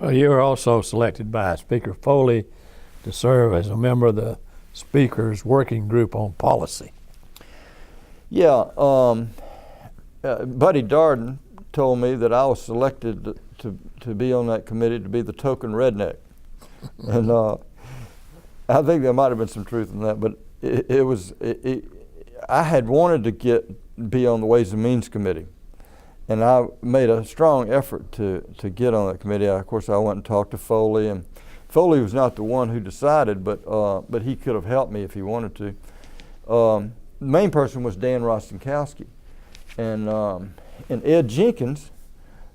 Well, you were also selected by Speaker Foley to serve as a member of the Speaker's Working Group on Policy. Yeah, Buddy Darden told me that I was selected to be on that committee to be the token redneck. And I think there might have been some truth in that, but I had wanted to be on the Ways and Means Committee. And I made a strong effort to get on that committee. Of course, I went and talked to Foley, and Foley was not the one who decided, but he could have helped me if he wanted to. The main person was Dan Rostenkowski, and Ed Jenkins,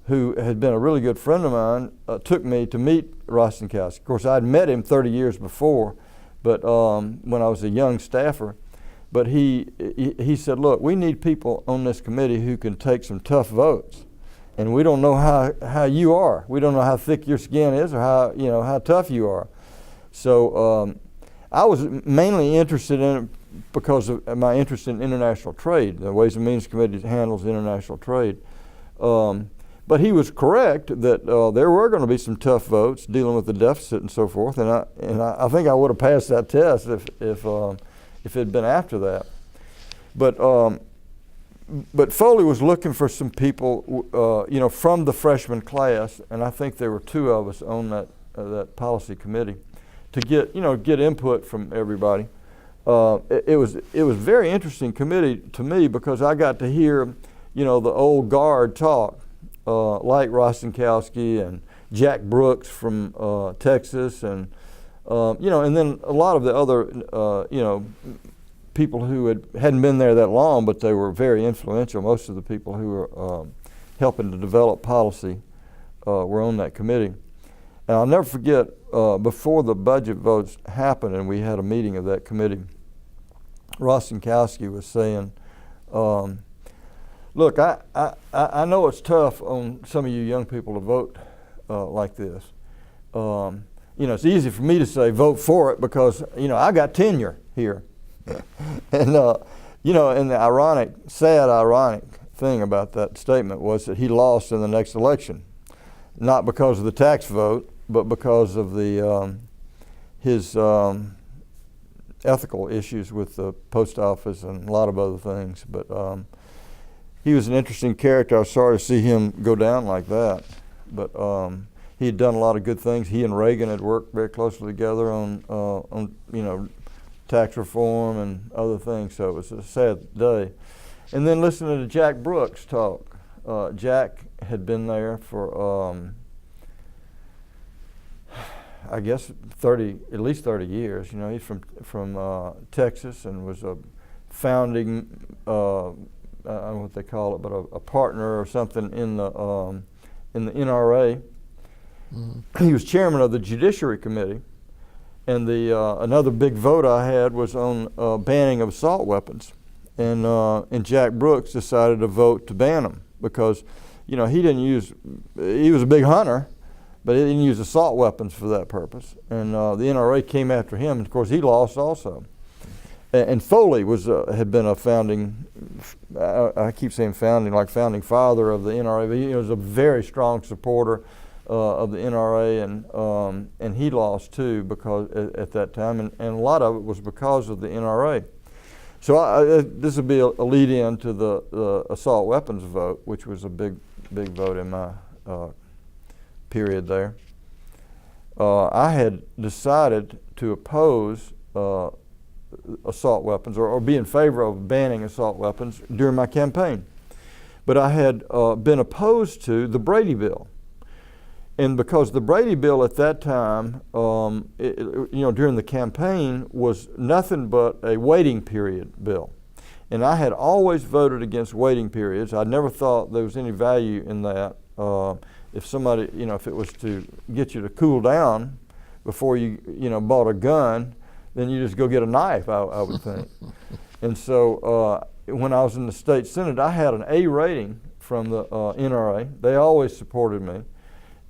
who had been a really good friend of mine, took me to meet Rostenkowski. Of course, I'd met him 30 years before, but when I was a young staffer. But he said, look, we need people on this committee who can take some tough votes. And we don't know how you are. We don't know how thick your skin is or how tough you are. So I was mainly interested in it because of my interest in international trade. The Ways and Means Committee handles international trade. But he was correct that there were going to be some tough votes dealing with the deficit and so forth. And I think I would have passed that test if it had been after that. But Foley was looking for some people, from the freshman class, and I think there were two of us on that policy committee, to get input from everybody. It was a very interesting committee to me because I got to hear, the old guard talk, like Rostenkowski and Jack Brooks from Texas, and then a lot of the other, people who hadn't been there that long, but they were very influential. Most of the people who were helping to develop policy were on that committee. And I'll never forget, before the budget votes happened and we had a meeting of that committee, Rostenkowski was saying, look, I know it's tough on some of you young people to vote like this. It's easy for me to say vote for it because, I got tenure here. And, and the sad ironic thing about that statement was that he lost in the next election, not because of the tax vote, but because of his ethical issues with the post office and a lot of other things. But he was an interesting character. I was sorry to see him go down like that. But he had done a lot of good things. He and Reagan had worked very closely together on tax reform and other things, so it was a sad day. And then listening to Jack Brooks talk. Jack had been there for, I guess, at least 30 years. He's from Texas and was a founding, I don't know what they call it, but a partner or something in the NRA. Mm-hmm. He was chairman of the Judiciary Committee. And another big vote I had was on banning of assault weapons, and Jack Brooks decided to vote to ban them because, he was a big hunter, but he didn't use assault weapons for that purpose. And the NRA came after him, and of course he lost also. And Foley had been a founding, I keep saying founding, like founding father of the NRA, but he was a very strong supporter of the NRA, and he lost too because at that time, and a lot of it was because of the NRA. So this would be a lead-in to the assault weapons vote, which was a big vote in my period there. I had decided to oppose assault weapons or be in favor of banning assault weapons during my campaign, but I had been opposed to the Brady Bill. And because the Brady Bill at that time, during the campaign, was nothing but a waiting period bill. And I had always voted against waiting periods. I never thought there was any value in that. If somebody, if it was to get you to cool down before you, bought a gun, then you just go get a knife, I would think. And so when I was in the state Senate, I had an A rating from the NRA. They always supported me.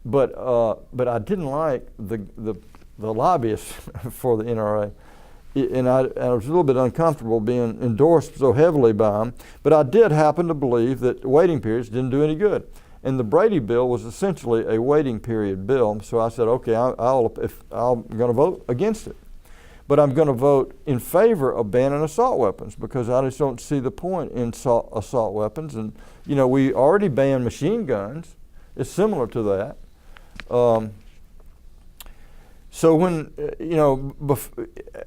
But I didn't like the lobbyists for the NRA, and I was a little bit uncomfortable being endorsed so heavily by them. But I did happen to believe that waiting periods didn't do any good, And the Brady bill was essentially a waiting period bill. So I said, okay, I'm going to vote against it. But I'm going to vote in favor of banning assault weapons because I just don't see the point in assault weapons. And, you know, we already banned machine guns. It's similar to that. So when, you know,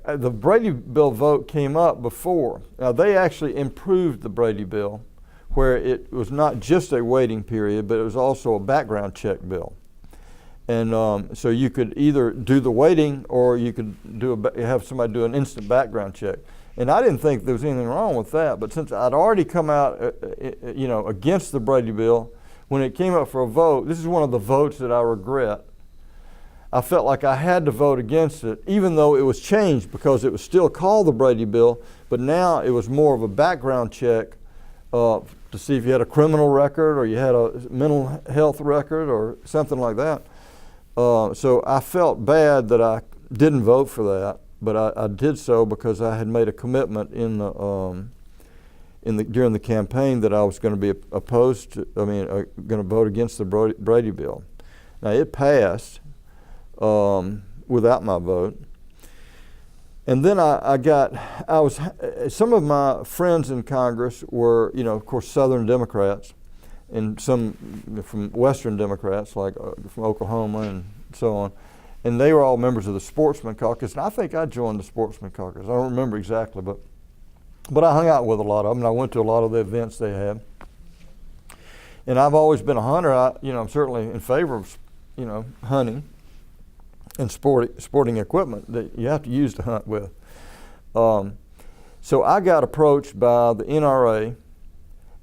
the Brady bill vote came up before, now they actually improved the Brady bill where it was not just a waiting period, but it was also a background check bill. And so you could either do the waiting or you could have somebody do an instant background check. And I didn't think there was anything wrong with that, but since I'd already come out, you know, against the Brady bill, when it came up for a vote, this is one of the votes that I regret. I felt like I had to vote against it, even though it was changed because it was still called the Brady bill, but now it was more of a background check to see if you had a criminal record or you had a mental health record or something like that. So I felt bad that I didn't vote for that, but I did so because I had made a commitment during the campaign that I was going to be going to vote against the Brady bill. Now it passed without my vote. And then some of my friends in Congress were, you know, of course, Southern Democrats, and some from Western Democrats, like from Oklahoma and so on. And they were all members of the Sportsman Caucus. And I think I joined the Sportsman Caucus. I don't remember exactly, but I hung out with a lot of them. And I went to a lot of the events they had. And I've always been a hunter. I'm certainly in favor of, you know, hunting and sporting equipment that you have to use to hunt with. So I got approached by the NRA,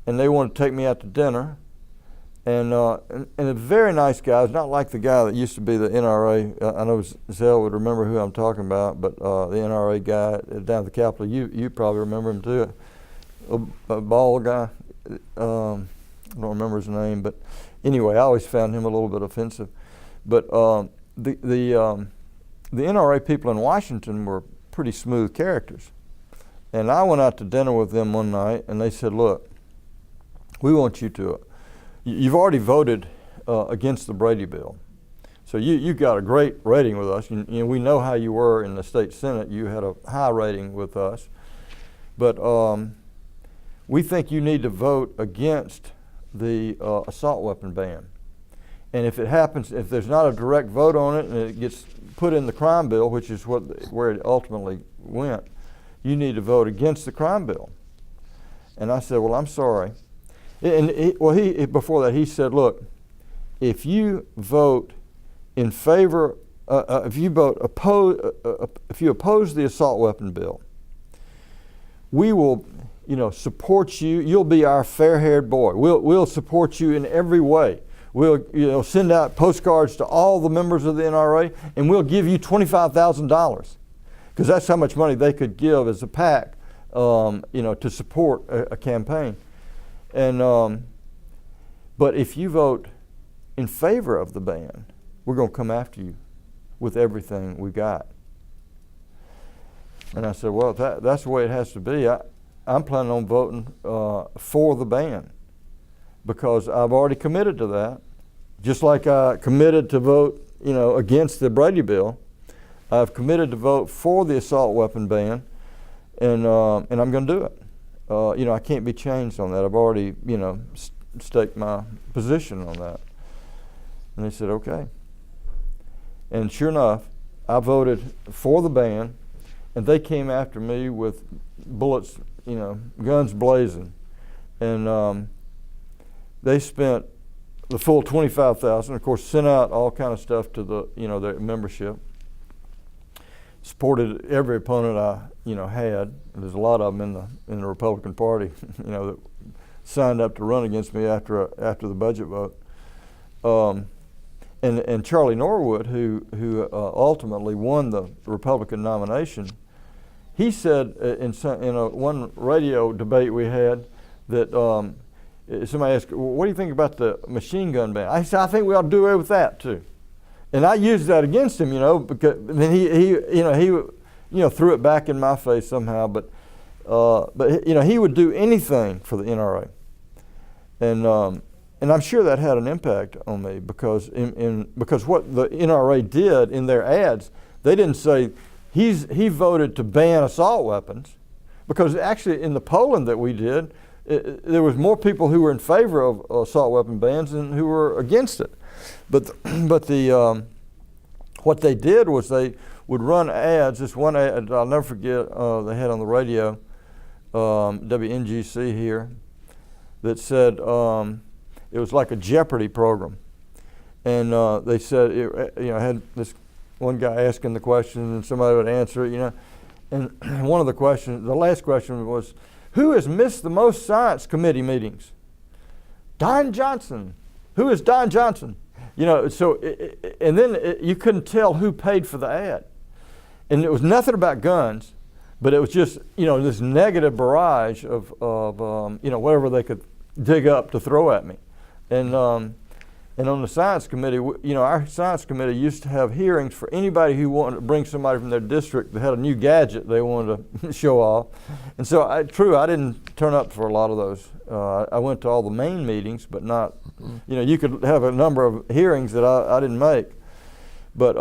and they wanted to take me out to dinner. And a very nice guy. It's not like the guy that used to be the NRA. I know Zell would remember who I'm talking about, but the NRA guy down at the Capitol, you probably remember him too. A bald guy. I don't remember his name, but anyway, I always found him a little bit offensive. But the NRA people in Washington were pretty smooth characters. And I went out to dinner with them one night, and they said, look, we want you to, you've already voted against the Brady bill. So you got a great rating with us. You know, we know how you were in the state Senate. You had a high rating with us. But we think you need to vote against the assault weapon ban. And if it happens, if there's not a direct vote on it and it gets put in the crime bill, which is where it ultimately went, you need to vote against the crime bill. And I said, well, I'm sorry. And before that, he said, look, if you vote in favor, if you oppose the assault weapon bill, we will, you know, support you. You'll be our fair-haired boy. We'll support you in every way. We'll, you know, send out postcards to all the members of the NRA, and we'll give you $25,000 because that's how much money they could give as a PAC, you know, to support a campaign. And but if you vote in favor of the ban, we're going to come after you with everything we got. And I said, well, that's the way it has to be. I'm planning on voting for the ban because I've already committed to that. Just like I committed to vote, you know, against the Brady bill, I've committed to vote for the assault weapon ban, and I'm going to do it. You know, I can't be changed on that. I've already, you know, staked my position on that. And they said, okay. And sure enough, I voted for the ban, and they came after me with bullets, you know, guns blazing. And they spent the full $25,000, of course, sent out all kind of stuff to the, you know, their membership. Supported every opponent I, you know, had. There's a lot of them in the Republican Party, you know, that signed up to run against me after the budget vote. And Charlie Norwood, who ultimately won the Republican nomination, he said in one radio debate we had that somebody asked, well, what do you think about the machine gun ban? I said, I think we ought to do away with that too. And I used that against him, you know, because then he threw it back in my face somehow. But you know, he would do anything for the NRA. And and I'm sure that had an impact on me because because what the NRA did in their ads, they didn't say he voted to ban assault weapons, because actually in the polling that we did, there was more people who were in favor of assault weapon bans than who were against it. But what they did was they would run ads. This one ad I'll never forget, they had on the radio, WNGC here, that said it was like a Jeopardy program, and they said had this one guy asking the question and somebody would answer it, and one of the questions, the last question was, who has missed the most science committee meetings? Don Johnson. Who is Don Johnson? So and then you couldn't tell who paid for the ad, and it was nothing about guns, but it was just this negative barrage of whatever they could dig up to throw at me, and on the science committee, our science committee used to have hearings for anybody who wanted to bring somebody from their district that had a new gadget they wanted to show off. And so I didn't turn up for a lot of those. I went to all the main meetings, but not, you could have a number of hearings that I didn't make. But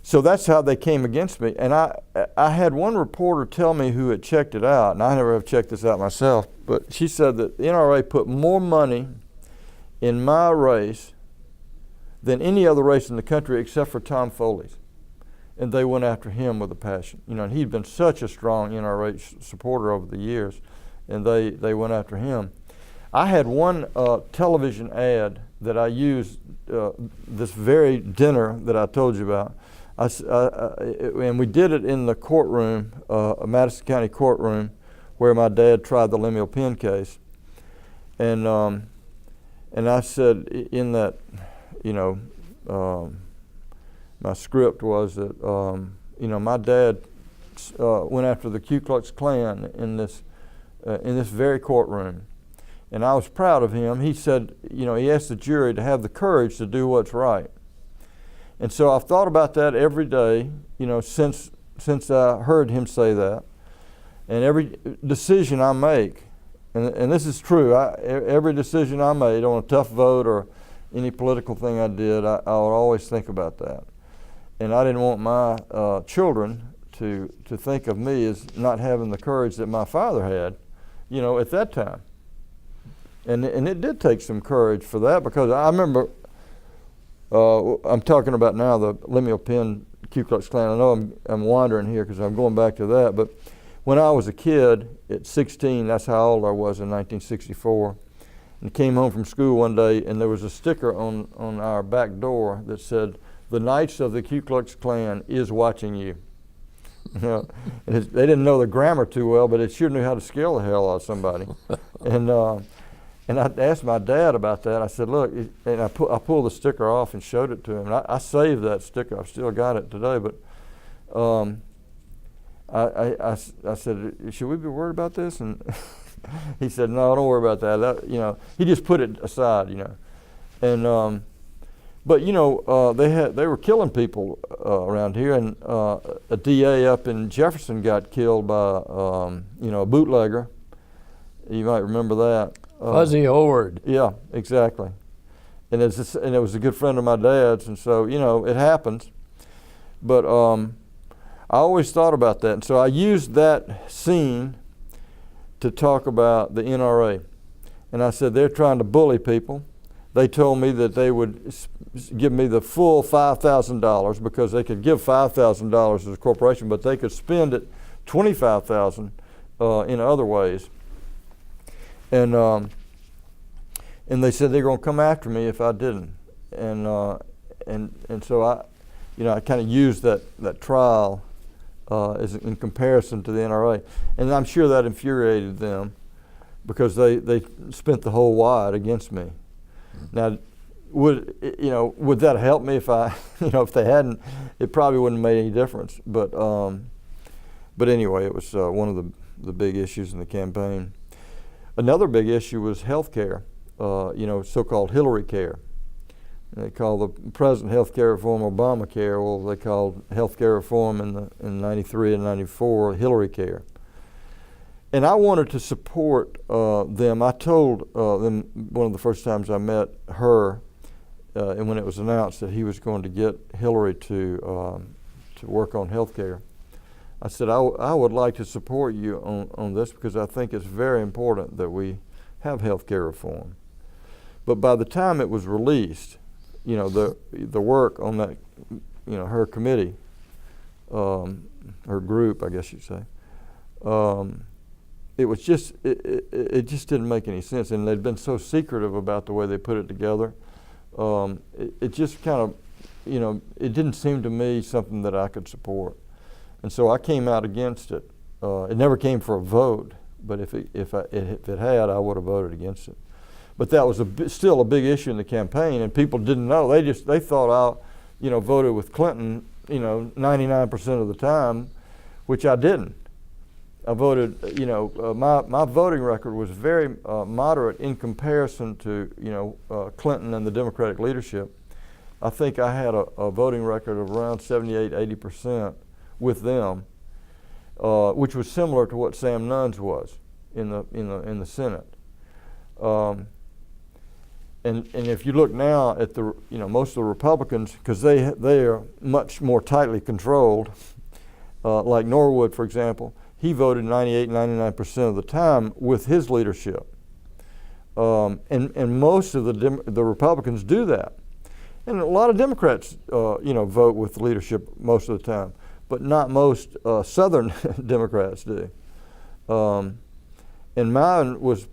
so that's how they came against me. And I had one reporter tell me who had checked it out, and I never have checked this out myself, but she said that the NRA put more money in my race than any other race in the country except for Tom Foley's. And they went after him with a passion. And he'd been such a strong NRA supporter over the years, and they went after him. I had one television ad that I used this very dinner that I told you about. And we did it in the courtroom, Madison County courtroom, where my dad tried the Lemuel Penn case. And I said in that, my script was that, my dad went after the Ku Klux Klan in this very courtroom, and I was proud of him. He said, he asked the jury to have the courage to do what's right, and so I've thought about that every day, since I heard him say that, and every decision I make. And this is true. Every decision I made on a tough vote or any political thing I did, I would always think about that. And I didn't want my children to think of me as not having the courage that my father had, at that time. And it did take some courage for that, because I remember, I'm talking about now the Lemuel Penn Ku Klux Klan. I know I'm wandering here because I'm going back to that, but when I was a kid, at 16, that's how old I was in 1964, and came home from school one day, and there was a sticker on our back door that said, "The Knights of the Ku Klux Klan is watching you." They didn't know the grammar too well, but it sure knew how to scare the hell out of somebody. And I asked my dad about that. I said, "Look," and I pulled the sticker off and showed it to him. And I saved that sticker. I've still got it today, but. I said, "Should we be worried about this?" And he said, "No, don't worry about that." He just put it aside, And but they were killing people around here, and a DA up in Jefferson got killed by a bootlegger. You might remember that. Fuzzy Howard. Yeah, exactly. And it was a good friend of my dad's, and so it happens. But I always thought about that, and so I used that scene to talk about the NRA. And I said, they're trying to bully people. They told me that they would give me the full $5,000 because they could give $5,000 as a corporation, but they could spend it $25,000 in other ways. And they said they're going to come after me if I didn't. And so I kind of used that trial as in comparison to the NRA, and I'm sure that infuriated them because they spent the whole wad against me. Now, would that help me if if they hadn't? It probably wouldn't have made any difference. But anyway, it was one of the big issues in the campaign. Another big issue was health care, so-called Hillary care. They call the present health care reform Obamacare. Well, they called health care reform in 93 and 94 Hillary care. And I wanted to support them. I told them one of the first times I met her, and when it was announced that he was going to get Hillary to work on health care, I said, I would like to support you on this because I think it's very important that we have health care reform. But by the time it was released, you know, the work on that, you know, her committee, her group, I guess you'd say, it was just, it just didn't make any sense. And they'd been so secretive about the way they put it together. It just kind of, you know, it didn't seem to me something that I could support. And so I came out against it. It never came for a vote, but if it had, I would have voted against it. But that was still a big issue in the campaign, and people didn't know. They thought I, you know, voted with Clinton, you know, 99% of the time, which I didn't. I voted, you know, my voting record was very moderate in comparison to, you know, Clinton and the Democratic leadership. I think I had a voting record of around 78, 80% with them, which was similar to what Sam Nunn's was in the Senate. And if you look now at the, you know, most of the Republicans, because they are much more tightly controlled, like Norwood, for example, he voted 98, 99% of the time with his leadership. And most of the Republicans do that. And a lot of Democrats, you know, vote with leadership most of the time, but not most Southern Democrats do. And mine was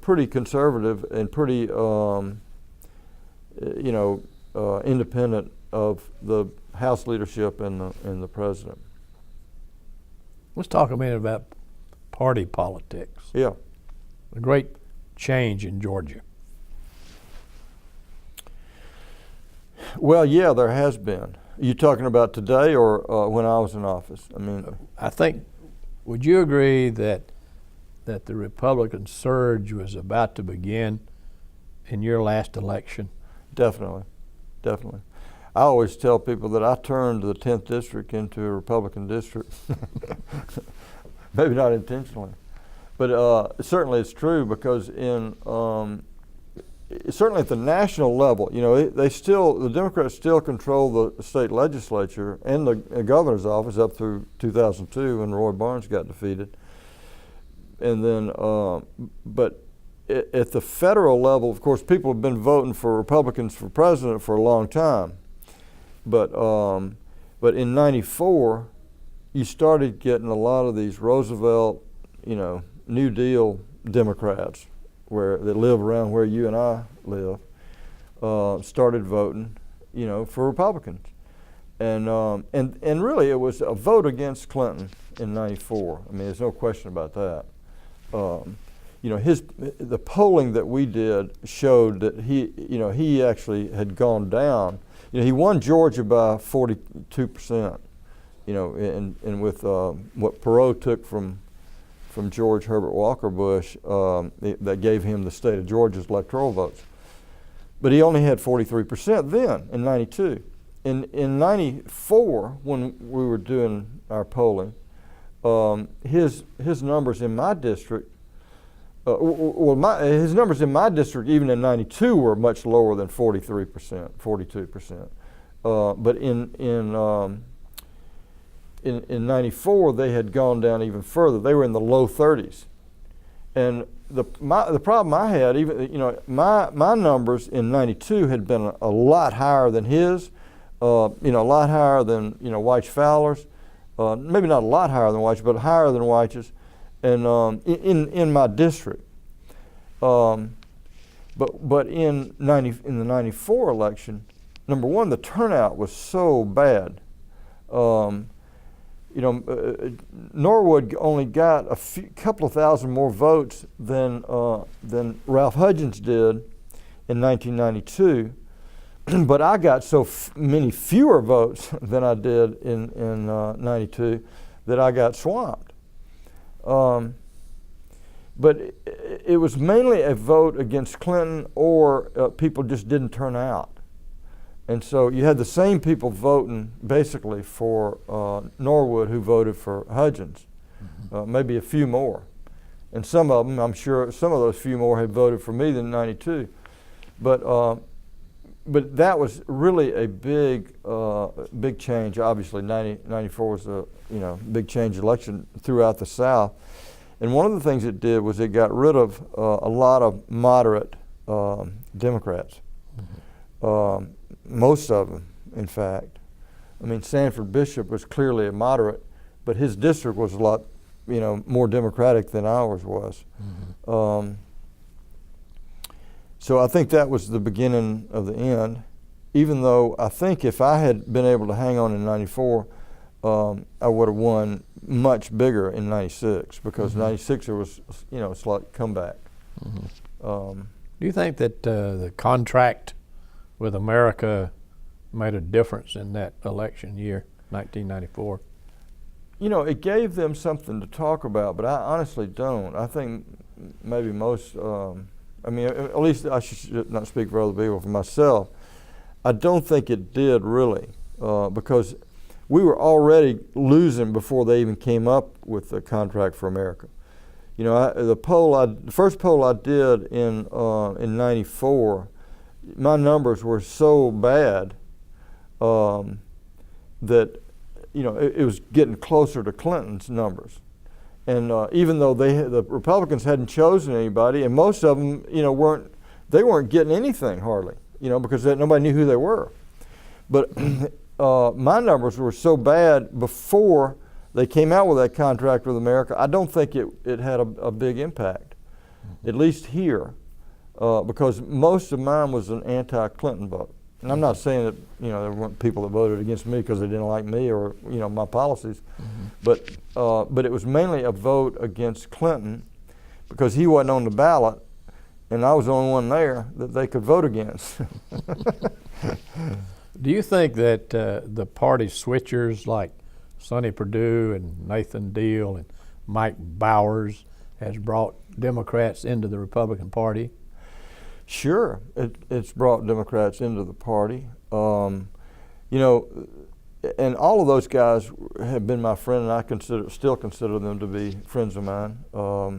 pretty conservative and pretty, you know, independent of the House leadership and the president. Let's talk a minute about party politics. Yeah. A great change in Georgia. Well, yeah, there has been. Are you talking about today or when I was in office? I mean, I think, would you agree that the Republican surge was about to begin in your last election? Definitely, definitely. I always tell people that I turned the 10th district into a Republican district. Maybe not intentionally, but certainly it's true because certainly at the national level, you know, the Democrats still control the state legislature and the governor's office up through 2002 when Roy Barnes got defeated. And then, but at the federal level, of course, people have been voting for Republicans for president for a long time. But in '94, you started getting a lot of these Roosevelt, you know, New Deal Democrats that live around where you and I live, started voting, you know, for Republicans. And really it was a vote against Clinton in '94. I mean, there's no question about that. You know, the polling that we did showed that he actually had gone down. You know, he won Georgia by 42%. You know, and with what Perot took from George Herbert Walker Bush, that gave him the state of Georgia's electoral votes. But he only had 43% then in '92. In '94, when we were doing our polling, his numbers in my district, his numbers in my district even in '92 were much lower than 43%, 42%. But in '94 they had gone down even further. They were in the low 30s, and the problem I had, even, you know, my numbers in '92 had been a lot higher than his, you know, a lot higher than, you know, Weich Fowler's, maybe not a lot higher than Weich, but higher than Weich's, and in my district. But in the '94 election, number one, the turnout was so bad. You know, Norwood only got a couple of thousand more votes than Ralph Hudgens did in 1992, but I got so many fewer votes than I did in '92 that I got swamped. But it was mainly a vote against Clinton, or people just didn't turn out. And so you had the same people voting basically for Norwood who voted for Hudgens, maybe a few more. And some of them, I'm sure, some of those few more had voted for me than 92. But that was really a big change. Obviously, 94 was a big change election throughout the South. And one of the things it did was it got rid of a lot of moderate Democrats. Mm-hmm. Most of them, in fact. I mean, Sanford Bishop was clearly a moderate, but his district was a lot, more Democratic than ours was. Mm-hmm. So I think that was the beginning of the end, even though I think if I had been able to hang on in 94, I would have won much bigger in 96, because mm-hmm. 96 there was, a slight comeback. Mm-hmm. Do you think that the contract with America made a difference in that election year, 1994? It gave them something to talk about, but I honestly don't. I think maybe most, at least I should not speak for other people, for myself, I don't think it did really, because we were already losing before they even came up with the contract for America. The first poll I did in 94, my numbers were so bad that it was getting closer to Clinton's numbers. And even though the Republicans hadn't chosen anybody, and most of them, weren't getting anything hardly, because nobody knew who they were. But my numbers were so bad before they came out with that contract with America, I don't think it had a big impact, at least here, because most of mine was an anti-Clinton vote. And I'm not saying that there weren't people that voted against me because they didn't like me or my policies, mm-hmm. but it was mainly a vote against Clinton because he wasn't on the ballot, and I was the only one there that they could vote against. Do you think that the party switchers like Sonny Perdue and Nathan Deal and Mike Bowers has brought Democrats into the Republican Party? Sure, it's brought Democrats into the party. And all of those guys have been my friend, and I still consider them to be friends of mine.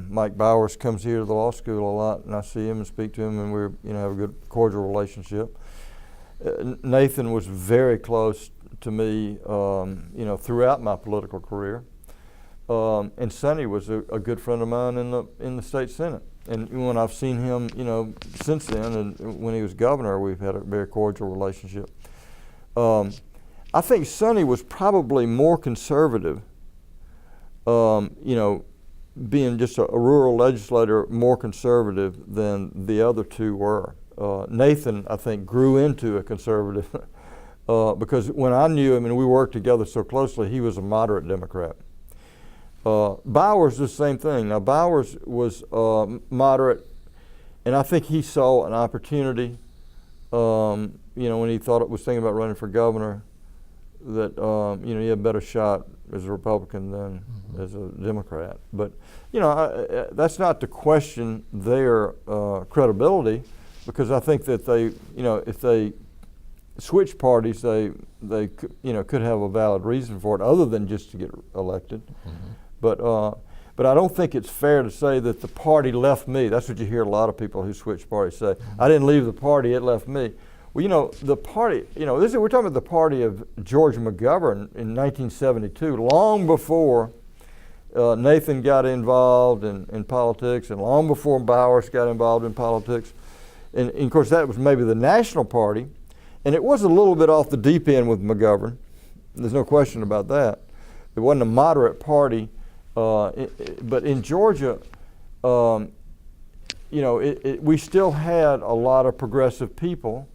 Mike Bowers comes here to the law school a lot, and I see him and speak to him, and we have a good, cordial relationship. Nathan was very close to me, throughout my political career. And Sonny was a good friend of mine in the state Senate. And when I've seen him, since then, and when he was governor, we've had a very cordial relationship. I think Sonny was probably more conservative, being just a rural legislator, more conservative than the other two were. Nathan, I think, grew into a conservative because when I knew him and we worked together so closely, he was a moderate Democrat. Bowers, the same thing. Now, Bowers was moderate, and I think he saw an opportunity, when he was thinking about running for governor, that, he had a better shot as a Republican than mm-hmm. as a Democrat. But, that's not to question their credibility, because I think that they, if they switch parties, they could have a valid reason for it other than just to get elected. Mm-hmm. But I don't think it's fair to say that the party left me. That's what you hear a lot of people who switch parties say. Mm-hmm. I didn't leave the party, it left me. Well, the party, we're talking about the party of George McGovern in 1972, long before Nathan got involved in politics, and long before Bowers got involved in politics. And of course, that was maybe the national party. And it was a little bit off the deep end with McGovern. There's no question about that. It wasn't a moderate party. But in Georgia, we still had a lot of progressive people,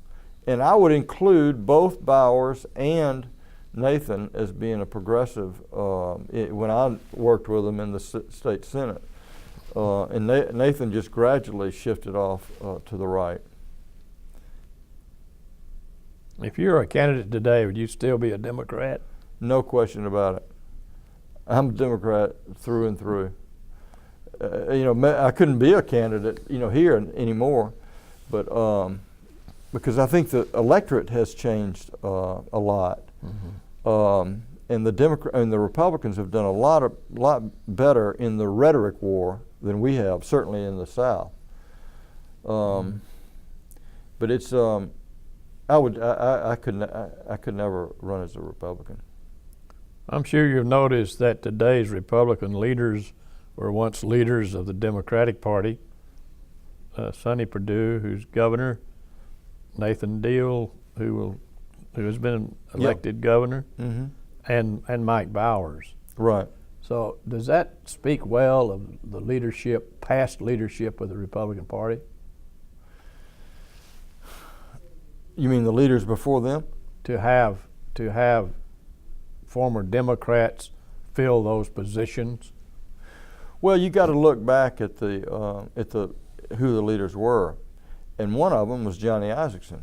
and I would include both Bowers and Nathan as being a progressive when I worked with them in the state Senate. And Nathan just gradually shifted off to the right. If you're a candidate today, would you still be a Democrat? No question about it. I'm a Democrat through and through. I couldn't be a candidate, here anymore, but because I think the electorate has changed a lot, mm-hmm. And the Republicans have done a lot better in the rhetoric war than we have, certainly in the South. But it's I could never run as a Republican. I'm sure you've noticed that today's Republican leaders were once leaders of the Democratic Party. Sonny Perdue, who's governor, Nathan Deal, who has been elected governor, and Mike Bowers. Right. So does that speak well of the leadership, past leadership of the Republican Party? You mean the leaders before them? To have former Democrats fill those positions? Well, you got to look back at the who the leaders were, and one of them was Johnny Isaacson.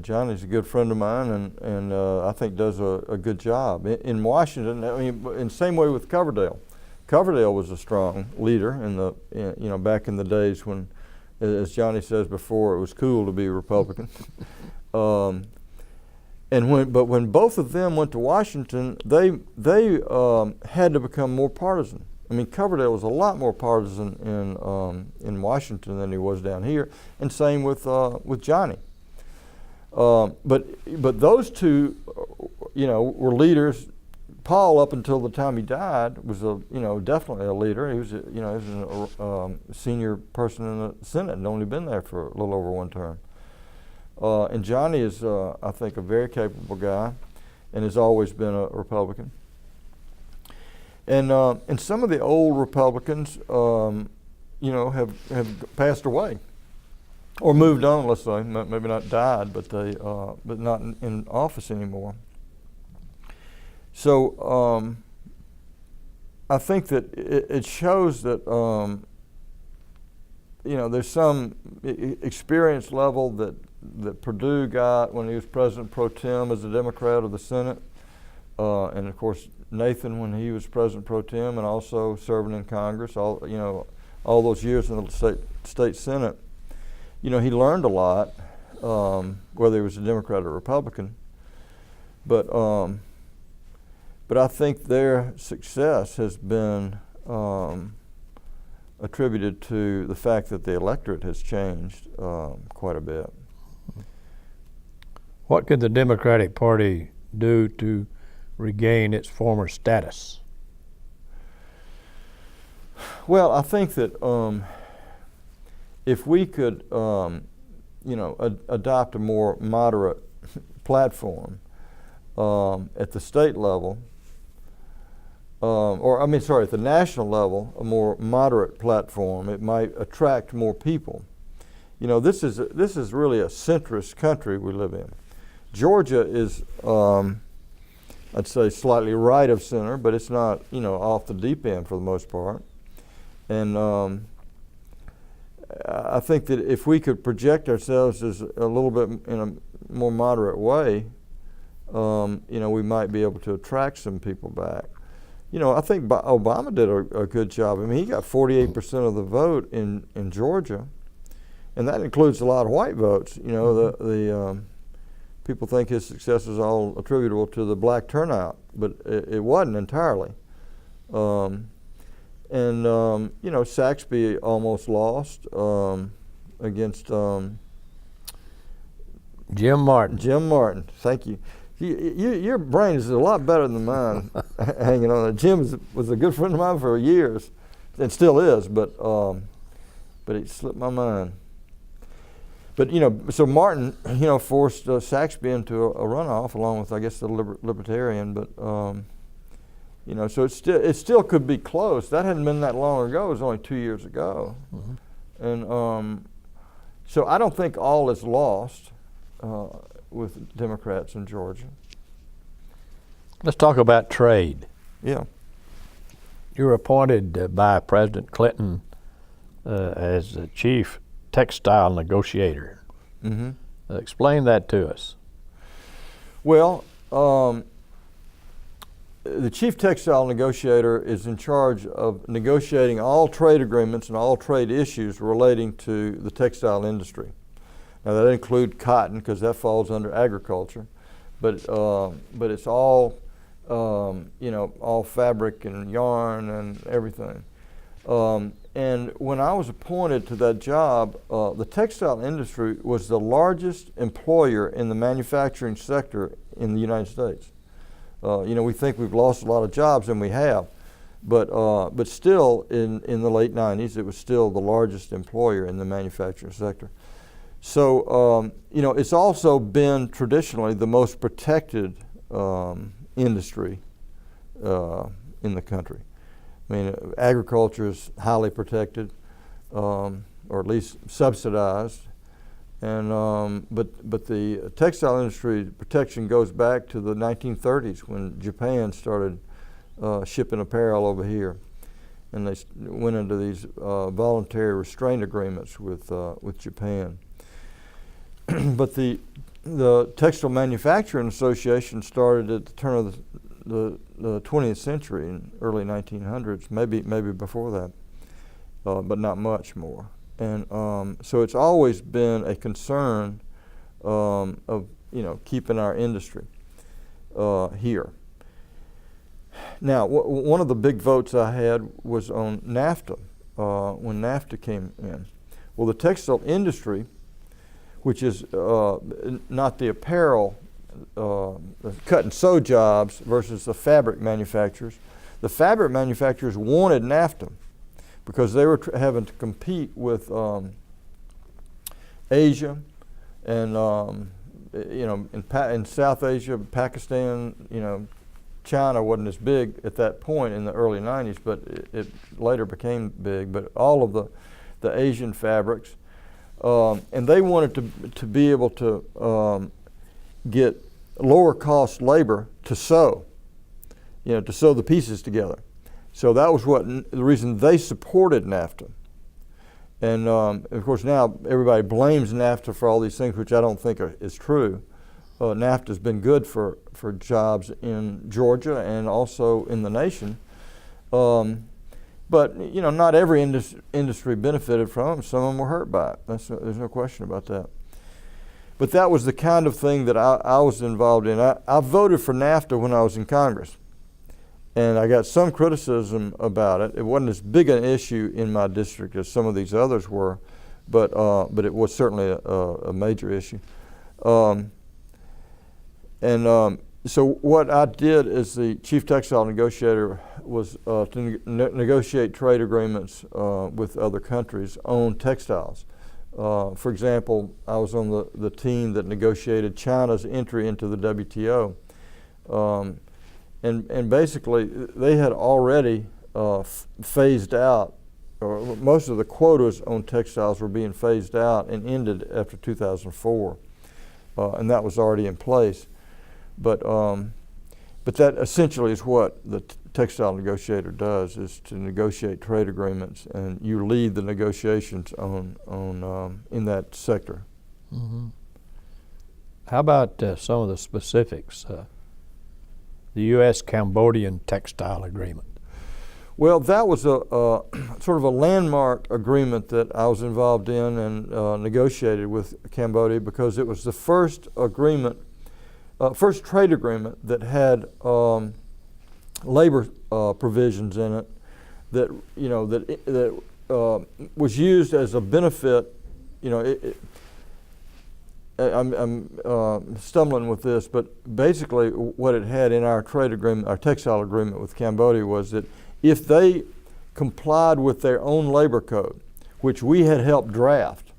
Johnny's a good friend of mine, and I think does a good job in Washington. I mean, in the same way with Coverdale. Coverdale was a strong leader in the back in the days when, as Johnny says before, it was cool to be a Republican. But when both of them went to Washington, they had to become more partisan. I mean, Coverdale was a lot more partisan in Washington than he was down here, and same with Johnny. But those two, were leaders. Paul, up until the time he died, was definitely a leader. He was a senior person in the Senate and only been there for a little over one term. And Johnny is, I think, a very capable guy, and has always been a Republican. And some of the old Republicans, have passed away, or moved on. Let's say, maybe not died, but not in office anymore. So I think that it shows that there's some experience level that Perdue got when he was President Pro Tem as a Democrat of the Senate, and of course Nathan when he was President Pro Tem and also serving in Congress, all those years in the state Senate. He learned a lot, whether he was a Democrat or Republican. But I think their success has been attributed to the fact that the electorate has changed quite a bit. What could the Democratic Party do to regain its former status? Well, I think that if we could, adopt a more moderate platform at the state level, at the national level, a more moderate platform, it might attract more people. This is really a centrist country we live in. Georgia is, I'd say, slightly right of center, but it's not, off the deep end for the most part. And I think that if we could project ourselves as a little bit in a more moderate way, we might be able to attract some people back. I think Obama did a good job. I mean, he got 48% of the vote in Georgia, and that includes a lot of white votes. The people think his success is all attributable to the black turnout, but it wasn't entirely. Saxby almost lost against Jim Martin. Jim Martin, thank you. Your brain is a lot better than mine. Hanging on. Jim was a good friend of mine for years, and still is, but it slipped my mind. But so Martin, forced Saxby into a runoff along with, I guess, the Libertarian. But so it still could be close. That hadn't been that long ago. It was only 2 years ago, and so I don't think all is lost with Democrats in Georgia. Let's talk about trade. Yeah. You were appointed by President Clinton as the chief textile negotiator. Explain that to us. Well, the chief textile negotiator is in charge of negotiating all trade agreements and all trade issues relating to the textile industry. Now that includes cotton, because that falls under agriculture, but it's all all fabric and yarn and everything. And and when I was appointed to that job, the textile industry was the largest employer in the manufacturing sector in the United States. You know, we think we've lost a lot of jobs, and we have, but still in the late 90s, it was still the largest employer in the manufacturing sector. So, you know, it's also been traditionally the most protected industry in the country. I mean, agriculture is highly protected, or at least subsidized, and but the textile industry protection goes back to the 1930s when Japan started shipping apparel over here, and they went into these voluntary restraint agreements with Japan. But the Textile Manufacturing Association started at the turn of the 20th century, in early 1900s, maybe before that, but not much more. And so it's always been a concern of, you know, keeping our industry here. Now, one of the big votes I had was on NAFTA, when NAFTA came in. Well, the textile industry, which is not the apparel, the cut and sew jobs versus the fabric manufacturers. The fabric manufacturers wanted NAFTA because they were having to compete with Asia and you know, in South Asia, Pakistan, you know, China wasn't as big at that point in the early 90s, but it later became big. But all of the Asian fabrics, and they wanted to be able to get lower cost labor to sew, you know, to sew the pieces together. So that was the reason they supported NAFTA. And of course now everybody blames NAFTA for all these things, which I don't think is true. NAFTA has been good for jobs in Georgia and also in the nation. But you know, not every industry benefited from them. Some of them were hurt by it. There's no question about that. But that was the kind of thing that I was involved in. I voted for NAFTA when I was in Congress, and I got some criticism about it. It wasn't as big an issue in my district as some of these others were, but it was certainly a major issue. So what I did as the chief textile negotiator was to negotiate trade agreements with other countries on textiles. For example, I was on the team that negotiated China's entry into the WTO. And basically they had already phased out, or most of the quotas on textiles were being phased out and ended after 2004. And that was already in place. But that essentially is what the textile negotiator does, is to negotiate trade agreements, and you lead the negotiations on in that sector. Mm-hmm. How about some of the specifics? The U.S.-Cambodian textile agreement. Well, that was a sort of a landmark agreement that I was involved in and negotiated with Cambodia, because it was the first agreement, first trade agreement that had labor provisions in it that, you know, that was used as a benefit. You know, I'm stumbling with this, but basically what it had in our trade agreement, our textile agreement with Cambodia, was that if they complied with their own labor code, which we had helped draft,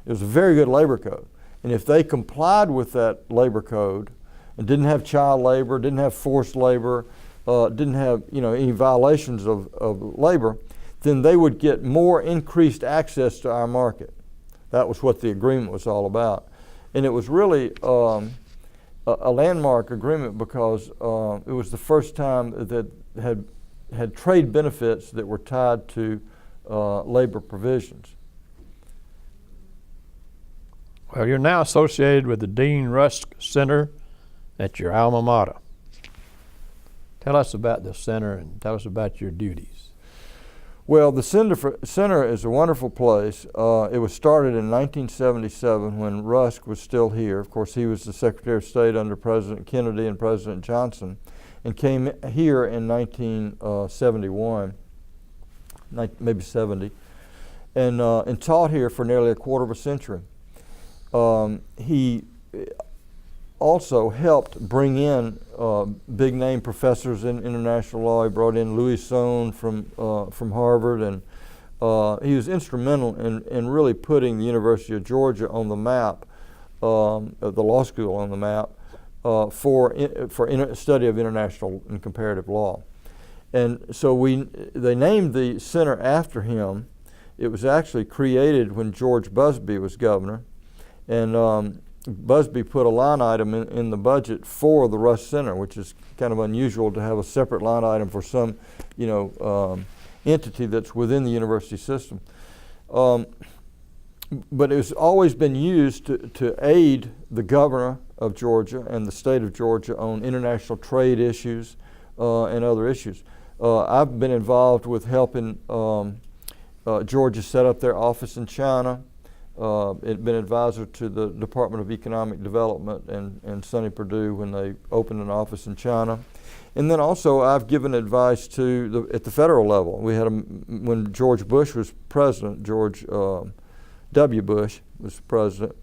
it was a very good labor code, and if they complied with that labor code and didn't have child labor, didn't have forced labor, didn't have, you know, any violations of labor, then they would get more increased access to our market. That was what the agreement was all about. And it was really a landmark agreement because it was the first time that had trade benefits that were tied to labor provisions. Well, you're now associated with the Dean Rusk Center at your alma mater. Tell us about the center and tell us about your duties. Well, the center is a wonderful place. It was started in 1977 when Rusk was still here. Of course, he was the Secretary of State under President Kennedy and President Johnson, and came here in 1971. maybe 70, and taught here for nearly a quarter of a century. He also helped bring in big name professors in international law. He brought in Louis Sohn from Harvard, and he was instrumental in really putting the University of Georgia on the map, the law school on the map, for study of international and comparative law. And so they named the center after him. It was actually created when George Busby was governor, and Busby put a line item in the budget for the Rush Center, which is kind of unusual to have a separate line item for some, entity that's within the university system. But it's always been used to aid the governor of Georgia and the state of Georgia on international trade issues and other issues. I've been involved with helping Georgia set up their office in China. Been advisor to the Department of Economic Development and Sonny Perdue when they opened an office in China. And then also I've given advice at the federal level. We had when George Bush was president, George W. Bush was president,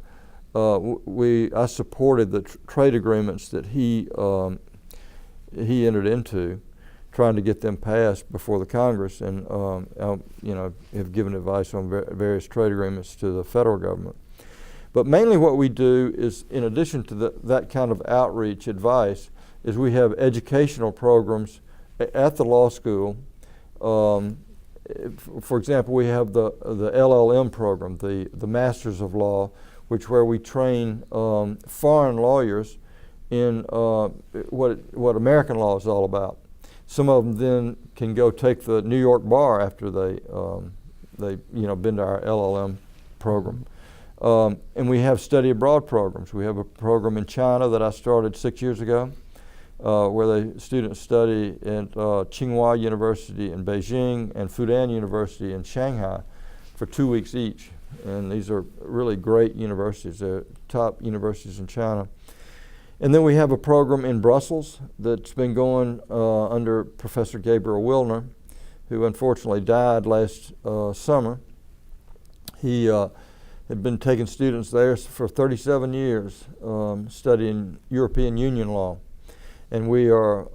I supported the trade agreements that he entered into, trying to get them passed before the Congress, and have given advice on various trade agreements to the federal government. But mainly what we do is, in addition to that kind of outreach advice, is we have educational programs at the law school. For example, we have the LLM program, the Masters of Law, where we train foreign lawyers in what American law is all about. Some of them then can go take the New York bar after they been to our LLM program. And we have study abroad programs. We have a program in China that I started 6 years ago, where the students study at Tsinghua University in Beijing and Fudan University in Shanghai for 2 weeks each. And these are really great universities. They're top universities in China. And then we have a program in Brussels that's been going under Professor Gabriel Wilner, who unfortunately died last summer. He had been taking students there for 37 years, studying European Union law. And we are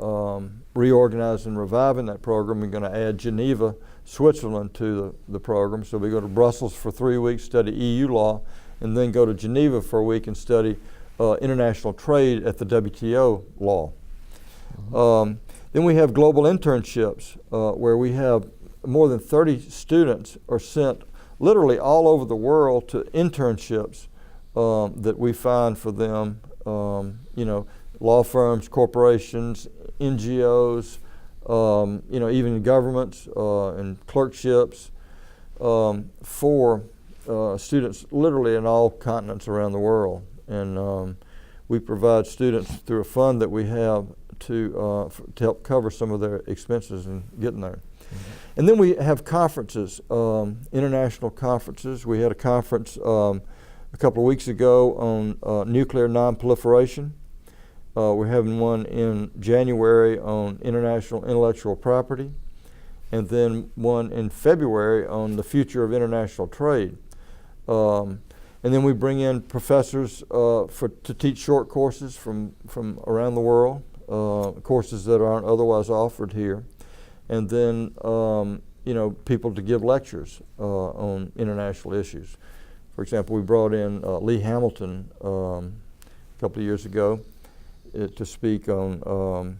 reorganizing and reviving that program. We're going to add Geneva, Switzerland to the program. So we go to Brussels for 3 weeks, study EU law, and then go to Geneva for a week and study international trade at the WTO law. Mm-hmm. Then we have global internships where we have more than 30 students are sent literally all over the world to internships that we find for them, law firms, corporations, NGOs, even governments and clerkships for students literally in all continents around the world. And we provide students through a fund that we have to help cover some of their expenses in getting there. Mm-hmm. And then we have conferences, international conferences. We had a conference a couple of weeks ago on nuclear nonproliferation. We're having one in January on international intellectual property, and then one in February on the future of international trade. And then we bring in professors to teach short courses from around the world, courses that aren't otherwise offered here, and then people to give lectures on international issues. For example, we brought in Lee Hamilton a couple of years ago to speak on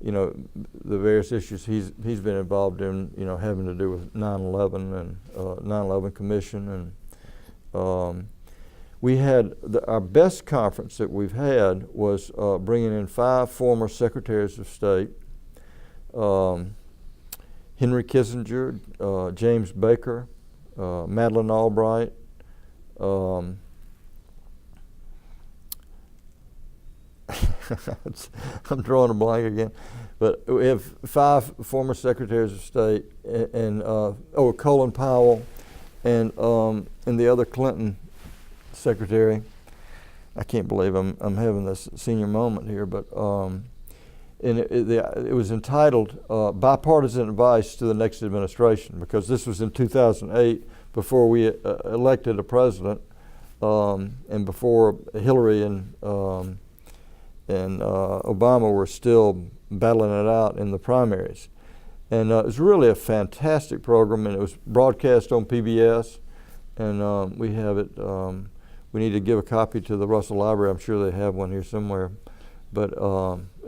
the various issues he's been involved in, having to do with 9/11 and 9/11 Commission. And we had our best conference that we've had was bringing in 5 former secretaries of state, Henry Kissinger, James Baker, Madeleine Albright, I'm drawing a blank again, but we have 5 former secretaries of state, and Colin Powell, and the other Clinton secretary. I can't believe I'm having this senior moment here, but and it was entitled Bipartisan Advice to the Next Administration, because this was in 2008, before we elected a president, and before Hillary and Obama were still battling it out in the primaries. And it was really a fantastic program, and it was broadcast on PBS, and we have it. We need to give a copy to the Russell Library. I'm sure they have one here somewhere. But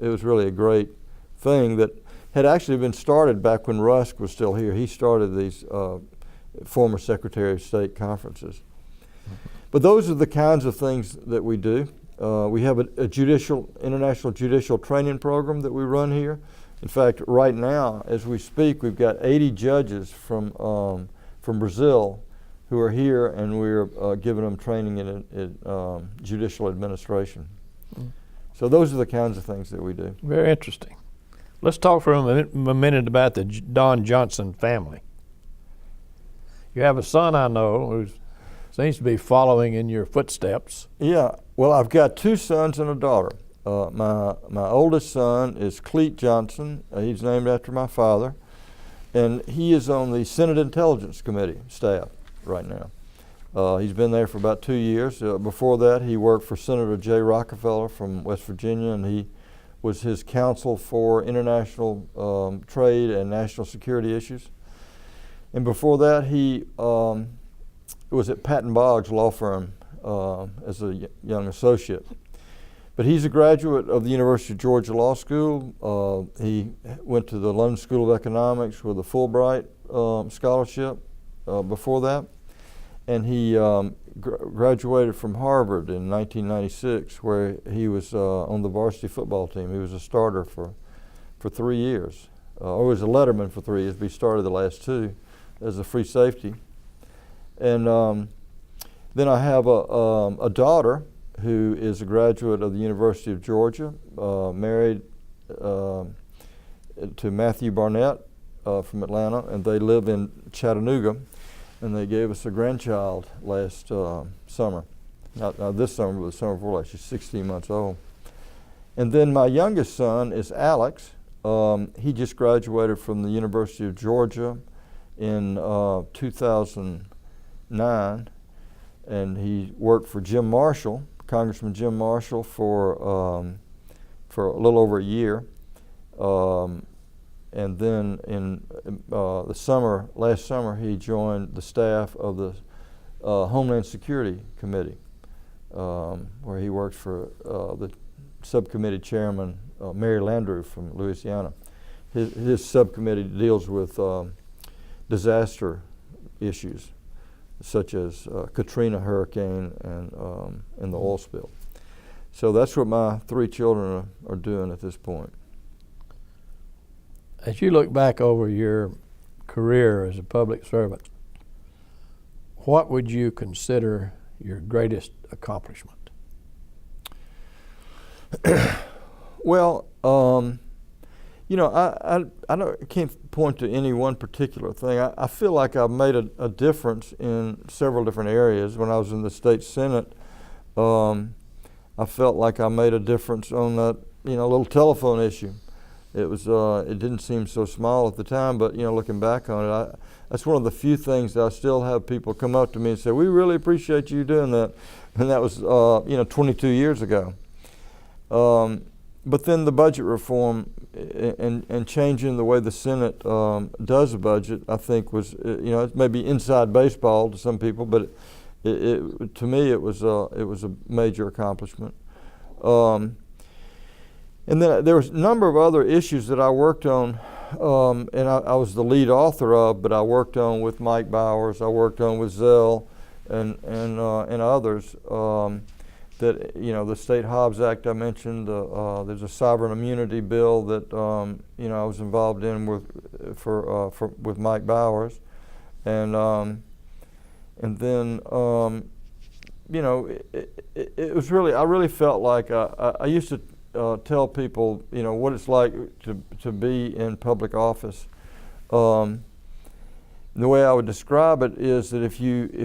it was really a great thing that had actually been started back when Rusk was still here. He started these former Secretary of State conferences. But those are the kinds of things that we do. We have a international judicial training program that we run here. In fact, right now, as we speak, we've got 80 judges from Brazil who are here, and we're giving them training in judicial administration. So those are the kinds of things that we do. Very interesting. Let's talk for a minute about the Don Johnson family. You have a son, I know, who seems to be following in your footsteps. Yeah, well, I've got 2 sons and a daughter. My oldest son is Cleet Johnson. He's named after my father, and he is on the Senate Intelligence Committee staff right now. He's been there for about 2 years. Before that, he worked for Senator Jay Rockefeller from West Virginia, and he was his counsel for international trade and national security issues. And before that, he was at Patton Boggs Law Firm as a young associate. But he's a graduate of the University of Georgia Law School. He went to the London School of Economics with a Fulbright scholarship before that. And he graduated from Harvard in 1996, where he was on the varsity football team. He was a starter for 3 years. Or was a letterman for 3 years, but he started the last 2 as a free safety. And then I have a daughter who is a graduate of the University of Georgia, married to Matthew Barnett from Atlanta, and they live in Chattanooga. And they gave us a grandchild last summer. Not this summer, but the summer before last. She's 16 months old. And then my youngest son is Alex. He just graduated from the University of Georgia in 2009. And he worked for Jim Marshall, Congressman Jim Marshall, for a little over a year. And then in last summer, he joined the staff of the Homeland Security Committee, where he works for the subcommittee chairman, Mary Landrieu from Louisiana. His subcommittee deals with disaster issues, such as Katrina hurricane and the oil spill. So that's what my 3 children are doing at this point. As you look back over your career as a public servant, what would you consider your greatest accomplishment? Well, you know, I can't point to any one particular thing. I feel like I've made a difference in several different areas. When I was in the state Senate, I felt like I made a difference on that, little telephone issue. It was, it didn't seem so small at the time, but looking back on it, that's one of the few things that I still have people come up to me and say, "We really appreciate you doing that," and that was 22 years ago. But then the budget reform and changing the way the Senate does a budget, I think was, it may be inside baseball to some people, but to me it was a major accomplishment. And then there was a number of other issues that I worked on, and I was the lead author of, but I worked on with Mike Bowers, I worked on with Zell and others. That the State Hobbs Act I mentioned. There's a sovereign immunity bill that I was involved in with Mike Bowers, and then it was really, I really felt like I used to tell people what it's like to be in public office. The way I would describe it is that if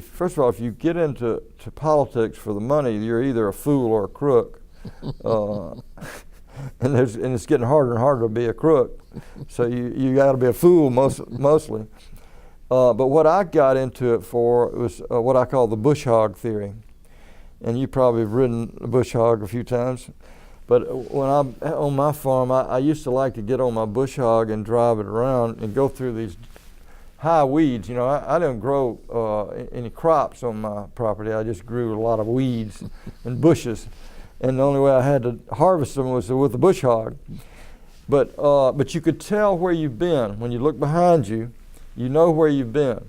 first of all, if you get into politics for the money, you're either a fool or a crook. and it's getting harder and harder to be a crook. So you got to be a fool mostly. But what I got into it for was what I call the bush hog theory. And you probably have ridden a bush hog a few times. But when I'm on my farm, I used to like to get on my bush hog and drive it around and go through these high weeds. You know, I didn't grow any crops on my property. I just grew a lot of weeds and bushes. And the only way I had to harvest them was with the bush hog. But you could tell where you've been. When you look behind you, you know where you've been.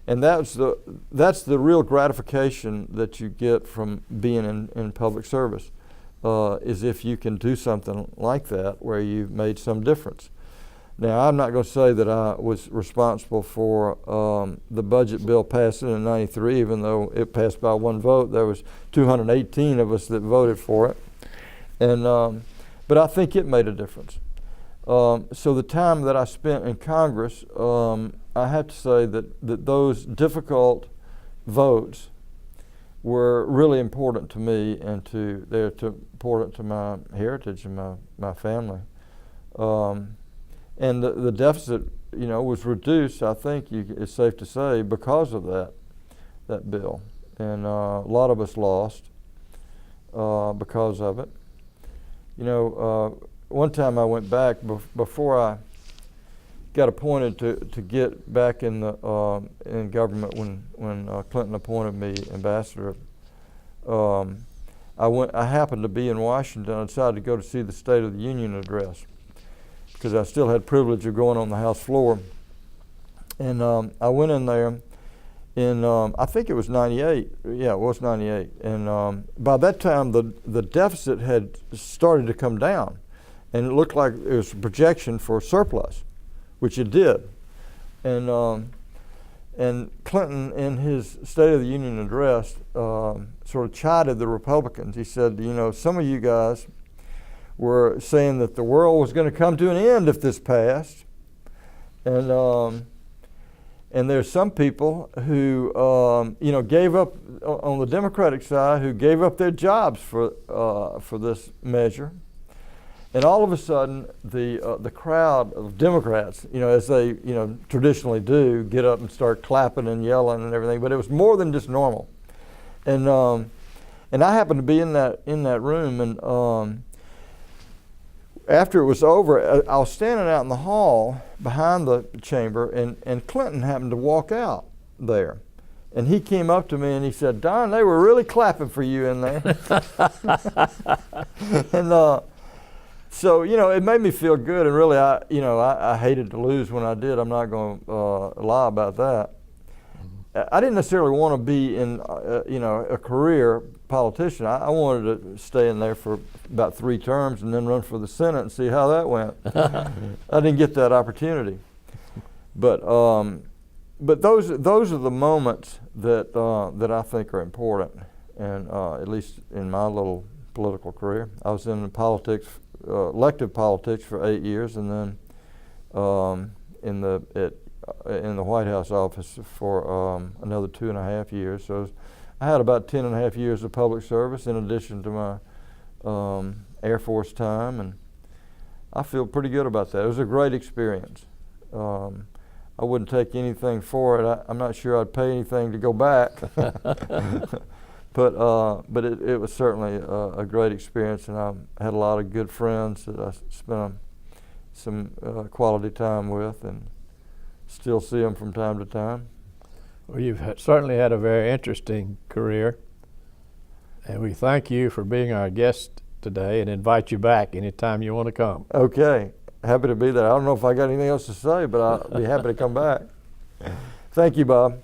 And that's the real gratification that you get from being in public service, is if you can do something like that where you've made some difference. Now, I'm not going to say that I was responsible for the budget bill passing in '93, even though it passed by one vote. There was 218 of us that voted for it. And but I think it made a difference. So the time that I spent in Congress, I have to say that those difficult votes were really important to me, and they're important to my heritage and my family. And the deficit, you know, was reduced, I think it's safe to say, because of that bill. And a lot of us lost because of it. You know, one time I went back before I got appointed to get back in government when Clinton appointed me ambassador. I happened to be in Washington. I decided to go to see the State of the Union address because I still had privilege of going on the House floor. And I went in there in I think it was '98. Yeah, it was '98. And by that time, the deficit had started to come down, and it looked like it was a projection for surplus, which it did. And Clinton, in his State of the Union address, sort of chided the Republicans. He said, you know, some of you guys were saying that the world was going to come to an end if this passed. And there's some people who, you know, gave up on the Democratic side, who gave up their jobs for this measure. And all of a sudden, the crowd of Democrats, you know, as they, you know, traditionally do, get up and start clapping and yelling and everything. But it was more than just normal. And I happened to be in that room. And after it was over, I was standing out in the hall behind the chamber, and Clinton happened to walk out there. And he came up to me and he said, "Don, they were really clapping for you in there." And so, you know, it made me feel good, and really, I hated to lose when I did. I'm not going to lie about that. I didn't necessarily want to be in, you know, a career politician. I wanted to stay in there for about 3 terms and then run for the Senate and see how that went. I didn't get that opportunity. But those are the moments that I think are important, and at least in my little political career. I was in politics. Elective politics for 8 years, and then in the White House office for another 2.5 years. So I had about 10.5 years of public service in addition to my Air Force time, and I feel pretty good about that. It was a great experience. I wouldn't take anything for it. I'm not sure I'd pay anything to go back. But it was certainly a great experience, and I had a lot of good friends that I spent some quality time with, and still see them from time to time. Well, you've certainly had a very interesting career, and we thank you for being our guest today and invite you back anytime you want to come. Okay, happy to be there. I don't know if I got anything else to say, but I'll be happy to come back. Thank you, Bob.